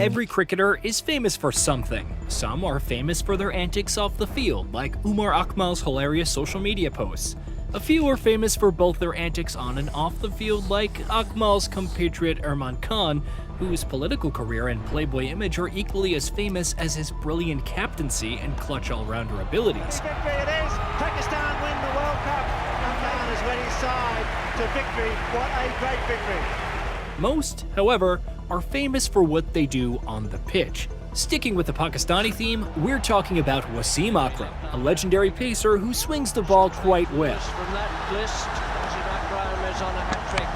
Every cricketer is famous for something. Some are famous for their antics off the field, like Umar Akmal's hilarious social media posts. A few are famous for both their antics on and off the field, like Akmal's compatriot Irman Khan, whose political career and Playboy image are equally as famous as his brilliant captaincy and clutch all-rounder abilities. Victory it is! Pakistan win the World Cup, and Khan has led his side to victory. What a great victory! Most, however, are famous for what they do on the pitch. Sticking with the Pakistani theme, we're talking about Wasim Akram, a legendary pacer who swings the ball quite well. From that list, Wasim Akram is on a hat-trick.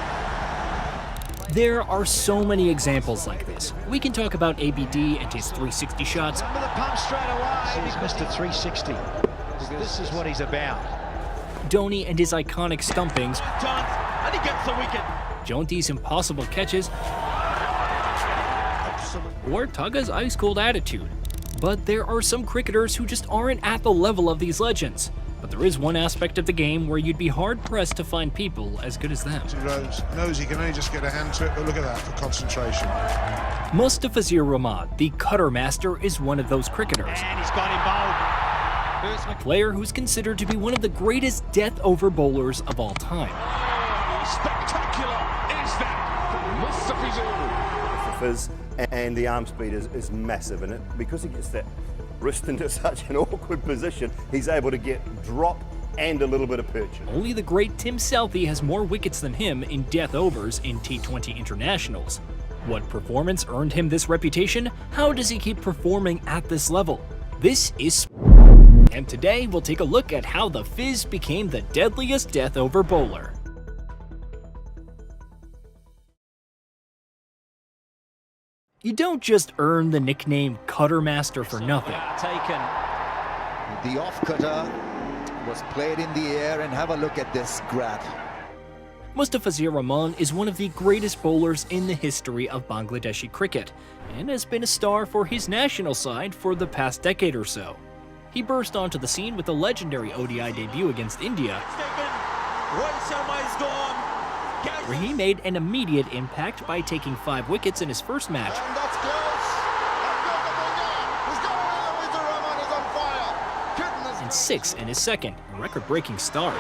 There are so many examples like this. We can talk about ABD and his 360 shots. With a punch straight away. He's Mr. 360. This is what he's about. Dhoni and his iconic stumpings. And he gets the wicket. Jonty's impossible catches. Or Tugga's ice-cold attitude. But there are some cricketers who just aren't at the level of these legends. But there is one aspect of the game where you'd be hard-pressed to find people as good as them. Knows he can only just get a hand to it, but look at that for concentration. Mustafizur Rahman, the cutter master, is one of those cricketers. And he's got him bowled. A player who's considered to be one of the greatest death-over bowlers of all time. Spectacular is that Mustafizur. The fizz and the arm speed is massive in it. Because he gets that wrist into such an awkward position, he's able to get drop and a little bit of perch. Only the great Tim Southee has more wickets than him in death overs in T20 internationals. What performance earned him this reputation? How does he keep performing at this level? This is and today we'll take a look at how the Fizz became the deadliest death over bowler. You don't just earn the nickname Cutter Master for nothing. Taken. The off-cutter was played in the air, and have a look at this grab. Mustafizur Rahman is one of the greatest bowlers in the history of Bangladeshi cricket, and has been a star for his national side for the past decade or so. He burst onto the scene with a legendary ODI debut against India, where he made an immediate impact by taking 5 wickets in his first match. And 6 in his second, a record-breaking start.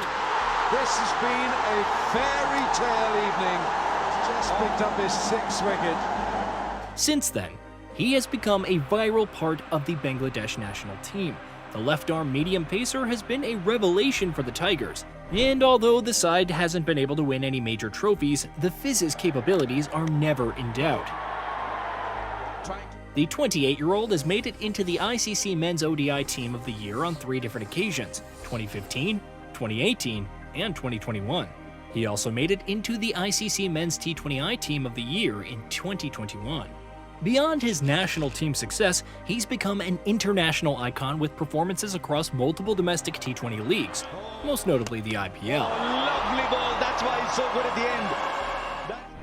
This has been a fairy tale evening. Just picked up his 6th wicket. Since then, he has become a viral part of the Bangladesh national team. The left-arm medium pacer has been a revelation for the Tigers, and although the side hasn't been able to win any major trophies, the Fizz's capabilities are never in doubt. The 28-year-old has made it into the ICC Men's ODI Team of the Year on 3 different occasions: 2015, 2018, and 2021. He also made it into the ICC Men's T20I Team of the Year in 2021. Beyond his national team success, he's become an international icon with performances across multiple domestic T20 leagues, most notably the IPL. Lovely ball, that's why he's so good at the end.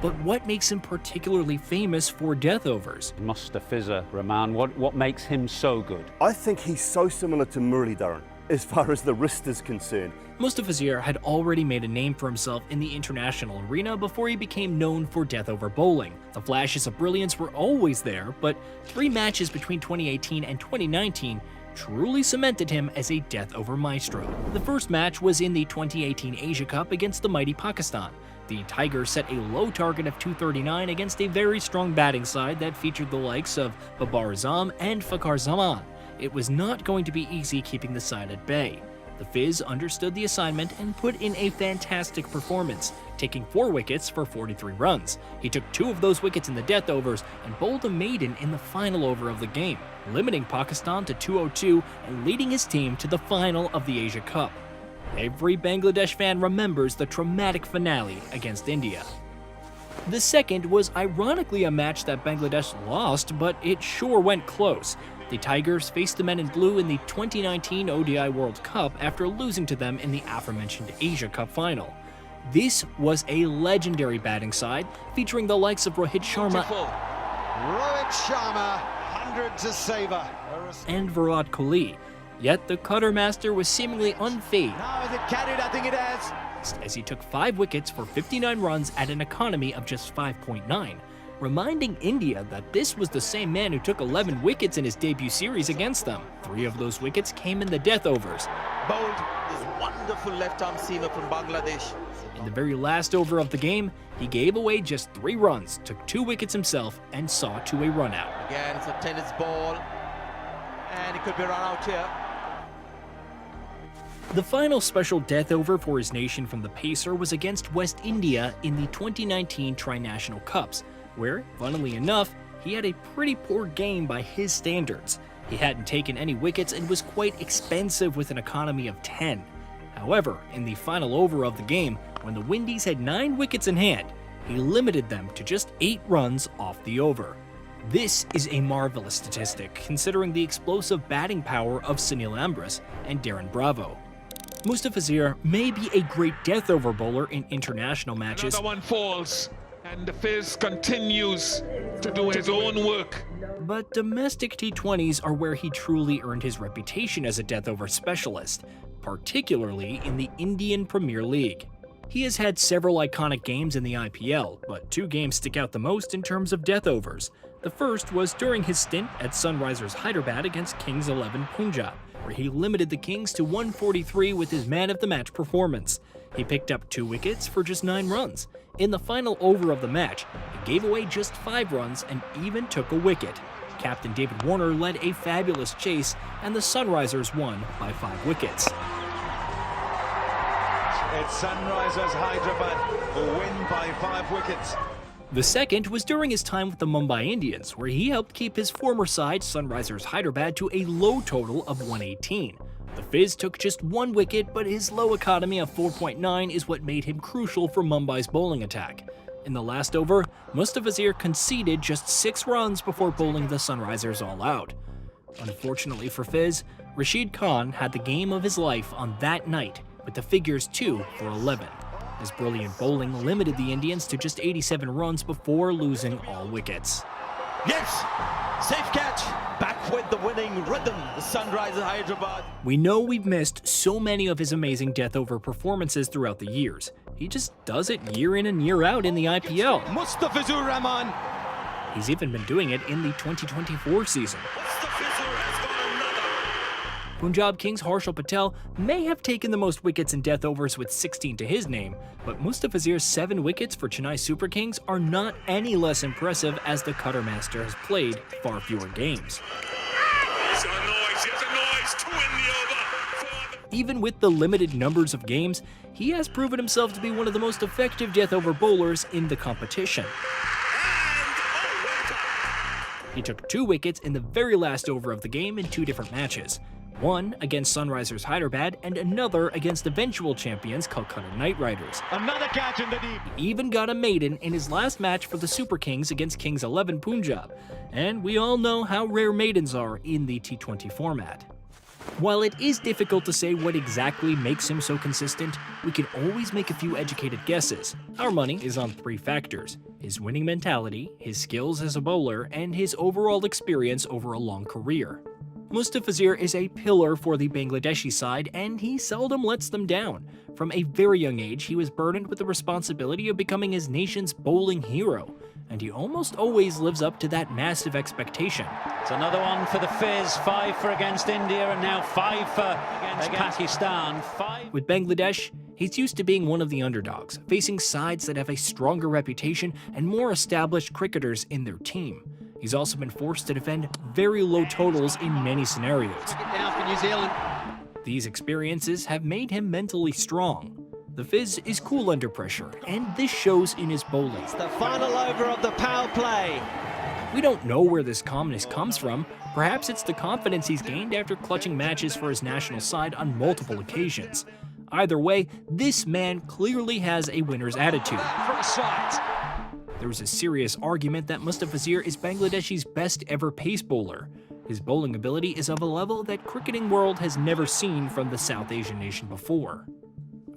But what makes him particularly famous for death overs? Mustafizur Rahman, what makes him so good? I think he's so similar to Muralidharan as far as the wrist is concerned. Mustafizur had already made a name for himself in the international arena before he became known for death over bowling. The flashes of brilliance were always there, but 3 matches between 2018 and 2019 truly cemented him as a death over maestro. The first match was in the 2018 Asia Cup against the mighty Pakistan. The Tigers set a low target of 239 against a very strong batting side that featured the likes of Babar Azam and Fakhar Zaman. It was not going to be easy keeping the side at bay. The Fizz understood the assignment and put in a fantastic performance, taking 4 wickets for 43 runs. He took 2 of those wickets in the death overs and bowled a maiden in the final over of the game, limiting Pakistan to 202 and leading his team to the final of the Asia Cup. Every Bangladesh fan remembers the traumatic finale against India. The second was ironically a match that Bangladesh lost, but it sure went close. The Tigers faced the men in blue in the 2019 ODI World Cup after losing to them in the aforementioned Asia Cup final. This was a legendary batting side featuring the likes of Rohit Sharma Hundred to savor. and Virat Kohli. Yet the cutter master was seemingly unfazed Now is it carried? I think it has. as he took 5 wickets for 59 runs at an economy of just 5.9. reminding India that this was the same man who took 11 wickets in his debut series against them. 3 of those wickets came in the death overs. Bowled this wonderful left-arm seamer from Bangladesh. In the very last over of the game, he gave away just 3 runs, took 2 wickets himself, and saw to a run out. Again, it's a tennis ball, and it could be run out here. The final special death over for his nation from the pacer was against West India in the 2019 Tri-National Cups, where, funnily enough, he had a pretty poor game by his standards. He hadn't taken any wickets and was quite expensive with an economy of 10. However, in the final over of the game, when the Windies had 9 wickets in hand, he limited them to just 8 runs off the over. This is a marvelous statistic, considering the explosive batting power of Sunil Ambrose and Darren Bravo. Mustafizur may be a great death over bowler in international matches. Another one falls, and the Fizz continues to do his own work. But domestic T20s are where he truly earned his reputation as a death over specialist, particularly in the Indian Premier League. He has had several iconic games in the IPL, but 2 games stick out the most in terms of death overs. The first was during his stint at Sunrisers Hyderabad against Kings 11 Punjab, where he limited the Kings to 143 with his man-of-the-match performance. He picked up 2 wickets for just 9 runs. In the final over of the match, he gave away just 5 runs and even took a wicket. Captain David Warner led a fabulous chase, and the Sunrisers won by 5 wickets. It's Sunrisers Hyderabad who win by 5 wickets. The second was during his time with the Mumbai Indians, where he helped keep his former side, Sunrisers Hyderabad, to a low total of 118. The Fizz took just 1 wicket, but his low economy of 4.9 is what made him crucial for Mumbai's bowling attack. In the last over, Mustafizur conceded just 6 runs before bowling the Sunrisers all out. Unfortunately for Fizz, Rashid Khan had the game of his life on that night, with the figures 2 for 11. His brilliant bowling limited the Indians to just 87 runs before losing all wickets. Yes! Safe catch! Back with the winning rhythm, the Sunrisers Hyderabad. We know we've missed so many of his amazing death over performances throughout the years. He just does it year in and year out in the IPL. Mustafizur Rahman. He's even been doing it in the 2024 season. Punjab Kings Harshal Patel may have taken the most wickets in death overs with 16 to his name, but Mustafizur's 7 wickets for Chennai Super Kings are not any less impressive as the Cutter Master has played far fewer games. Even with the limited numbers of games, he has proven himself to be one of the most effective death over bowlers in the competition. He took 2 wickets in the very last over of the game in 2 different matches. One against Sunrisers Hyderabad and another against eventual champions Calcutta Knight Riders. Another catch in the deep. He even got a maiden in his last match for the Super Kings against Kings 11 Punjab. And we all know how rare maidens are in the T20 format. While it is difficult to say what exactly makes him so consistent, we can always make a few educated guesses. Our money is on 3 factors: his winning mentality, his skills as a bowler, and his overall experience over a long career. Mustafizur is a pillar for the Bangladeshi side, and he seldom lets them down. From a very young age, he was burdened with the responsibility of becoming his nation's bowling hero, and he almost always lives up to that massive expectation. It's another one for the Fizz, 5 for against India, and now 5 for against Pakistan. 5. With Bangladesh, he's used to being one of the underdogs, facing sides that have a stronger reputation and more established cricketers in their team. He's also been forced to defend very low totals in many scenarios. Now for New Zealand. These experiences have made him mentally strong. The Fizz is cool under pressure, and this shows in his bowling. The final over of the power play. We don't know where this calmness comes from. Perhaps it's the confidence he's gained after clutching matches for his national side on multiple occasions. Either way, this man clearly has a winner's attitude. There was a serious argument that Mustafizur is Bangladeshi's best ever pace bowler. His bowling ability is of a level that cricketing world has never seen from the South Asian nation before.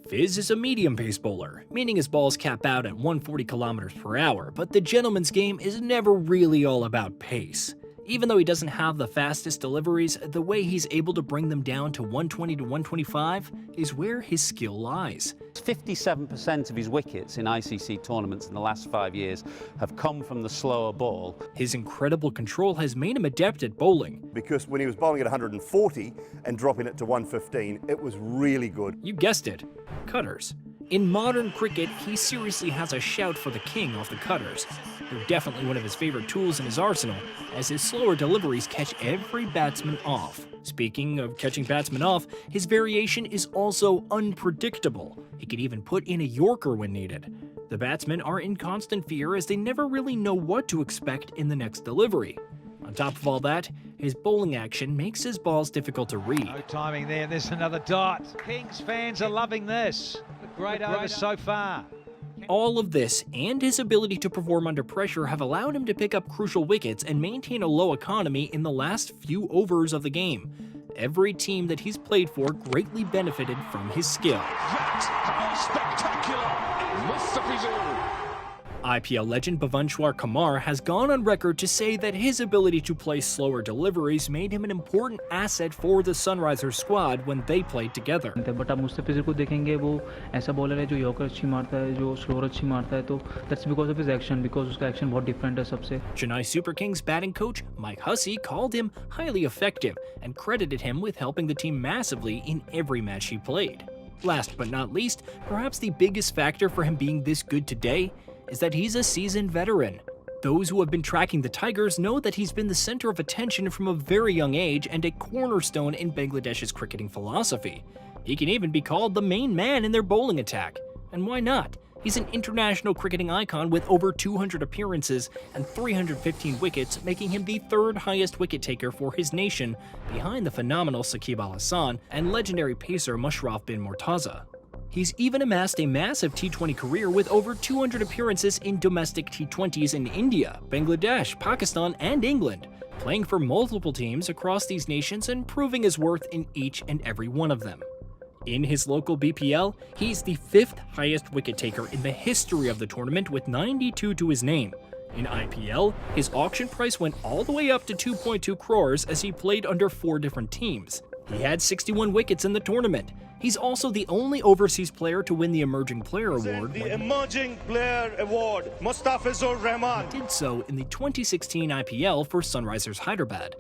Fizz is a medium pace bowler, meaning his balls cap out at 140 km per hour, but the gentleman's game is never really all about pace. Even though he doesn't have the fastest deliveries, the way he's able to bring them down to 120 to 125 is where his skill lies. 57% of his wickets in ICC tournaments in the last 5 years have come from the slower ball. His incredible control has made him adept at bowling. Because when he was bowling at 140 and dropping it to 115, it was really good. You guessed it, cutters. In modern cricket, he seriously has a shout for the king off the cutters. They're definitely one of his favorite tools in his arsenal, as his slower deliveries catch every batsman off. Speaking of catching batsmen off, his variation is also unpredictable. He can even put in a Yorker when needed. The batsmen are in constant fear as they never really know what to expect in the next delivery. On top of all that, his bowling action makes his balls difficult to read. No timing there, there's another dot. Kings fans are loving this. Great over so far. All of this and his ability to perform under pressure have allowed him to pick up crucial wickets and maintain a low economy in the last few overs of the game. Every team that he's played for greatly benefited from his skill. That is spectacular. Mustafizur. IPL legend Bhuvaneshwar Kumar has gone on record to say that his ability to play slower deliveries made him an important asset for the Sunrisers squad when they played together. But आप मुस्तफिजुर को देखेंगे वो ऐसा bowler है जो yorker अच्छी मारता है जो स्लोअर अच्छी मारता है तो that's because of his action because उसका एक्शन बहुत डिफरेंट है सबसे. Chennai Super Kings batting coach Mike Hussey called him highly effective and credited him with helping the team massively in every match he played. Last but not least, perhaps the biggest factor for him being this good today is that he's a seasoned veteran. Those who have been tracking the Tigers know that he's been the center of attention from a very young age and a cornerstone in Bangladesh's cricketing philosophy. He can even be called the main man in their bowling attack. And why not? He's an international cricketing icon with over 200 appearances and 315 wickets, making him the third highest wicket taker for his nation, behind the phenomenal Saqib Al Hasan and legendary pacer Mushraf bin Mortaza. He's even amassed a massive T20 career with over 200 appearances in domestic T20s in India, Bangladesh, Pakistan, and England, playing for multiple teams across these nations and proving his worth in each and every one of them. In his local BPL, he's the 5th highest wicket taker in the history of the tournament with 92 to his name. In IPL, his auction price went all the way up to 2.2 crores as he played under 4 different teams. He had 61 wickets in the tournament. He's also the only overseas player to win the Emerging Player Award. The Emerging Player Award, Mustafizur Rahman. He did so in the 2016 IPL for Sunrisers Hyderabad.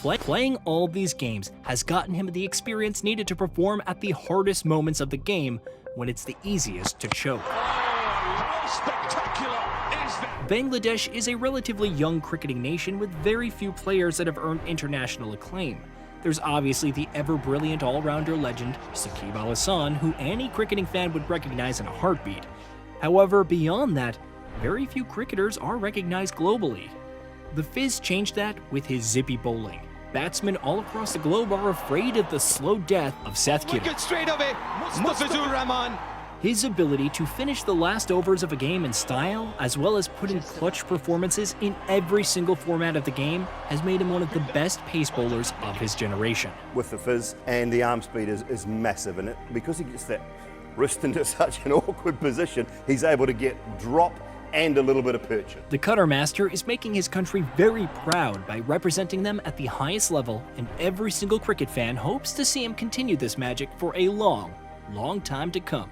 Playing all these games has gotten him the experience needed to perform at the hardest moments of the game when it's the easiest to choke. Bangladesh is a relatively young cricketing nation with very few players that have earned international acclaim. There's obviously the ever-brilliant all-rounder legend Saqib Al Hasan, who any cricketing fan would recognize in a heartbeat. However, beyond that, very few cricketers are recognized globally. The Fizz changed that with his zippy bowling. Batsmen all across the globe are afraid of the slow death of Seth Kitty. Wicket straight away, Mustafizur Rahman. His ability to finish the last overs of a game in style, as well as put in clutch performances in every single format of the game, has made him one of the best pace bowlers of his generation. With the Fizz, and the arm speed is massive in it. Because he gets that wrist into such an awkward position, he's able to get drop and a little bit of perch. The Cutter Master is making his country very proud by representing them at the highest level, and every single cricket fan hopes to see him continue this magic for a long, long time to come.